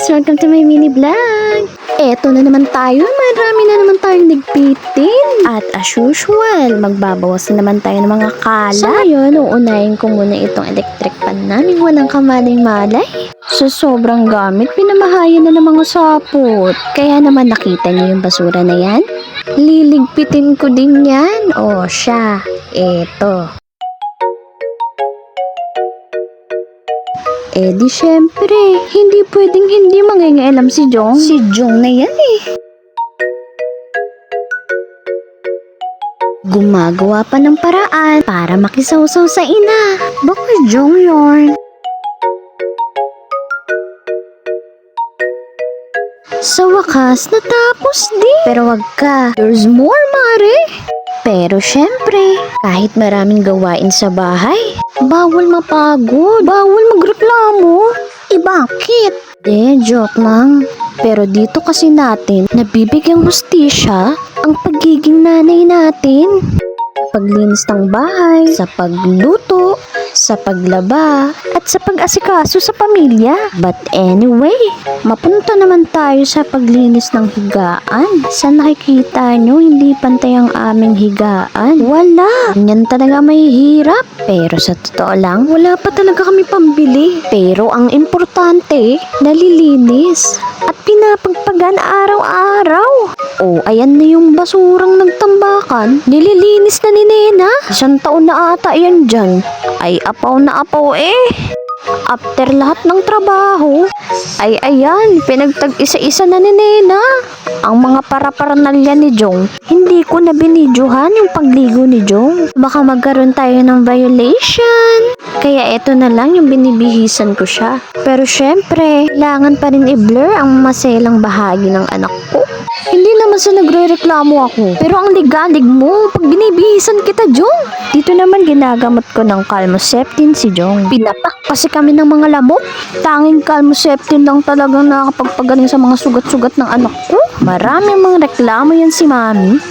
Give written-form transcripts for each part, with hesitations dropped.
guys! Welcome to my mini vlog! Eto na naman tayo, marami na naman tayong nagpitin. At as usual, magbabawas na naman tayo ng mga kala. So ngayon, uunahin ko muna itong electric pan namin walang kamaling-malay. So sobrang gamit, pinamahayan na ng mga sapot. Kaya naman nakita niyo yung basura na yan? Liligpitin ko din yan. O siya, eto. Eh di syempre, hindi pwedeng hindi mangingialam si Jong. Si Jong na yan eh. Gumagawa pa ng paraan para makisawsaw sa ina. Baka Jong yun. Sa wakas, natapos din. Pero wag ka, there's more, Mare. Pero syempre, kahit maraming gawain sa bahay, bawal mapagod, bawal magreklamo. Bakit? Joke lang. Pero dito kasi natin, nabibigyang hustisya ang pagiging nanay natin. Paglinis ng bahay, sa pagluto, sa paglaba, at sa pag-asikaso sa pamilya. But anyway, mapunta naman tayo sa paglinis ng higaan. Sa nakikita nyo, hindi pantay ang aming higaan. Wala. Yan talaga may hirap. Pero sa totoo lang, wala pa talaga kami pambili. Pero ang importante, nalilinis at pinapagpagan araw-araw. Oh, ayan na yung basurang nagtambakan. Nililinis na ni Nena. 1 taon na ata yan dyan. Ay, apaw na apaw eh. After lahat ng trabaho, ay ayan, pinagtag-isa-isa na ni Nena. Ang mga para-paranalya ni Jong, hindi ko na binidyohan yung pagligo ni Jong. Baka magkaroon tayo ng violation. Kaya eto na lang yung binibihisan ko siya. Pero syempre, kailangan pa rin i-blur ang maselang bahagi ng anak ko. Hindi naman sa nagre-reklamo ako. Pero ang ligalig mo, pag binibihisan kita, Jong. Dito naman ginagamot ko ng Calmoseptin si Jong. Pinapak kasi kami ng mga lamok. Tanging Calmoseptin lang talagang nakakapagpagaling sa mga sugat-sugat ng anak ko. Maraming mga reklamo yan si Mami.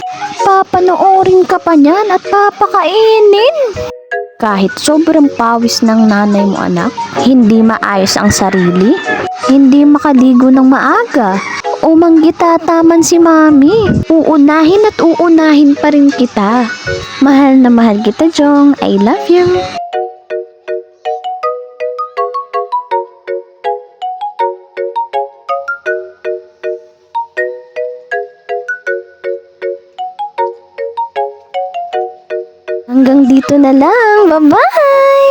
Papanoorin ka pa niyan at papakainin. Kahit sobrang pawis ng nanay mo anak, hindi maayos ang sarili, hindi makaligo ng maaga, o manggitataman si Mami. Uunahin at uunahin pa rin kita. Mahal na mahal kita, Jong. I love you. Hanggang dito na lang. Bye-bye!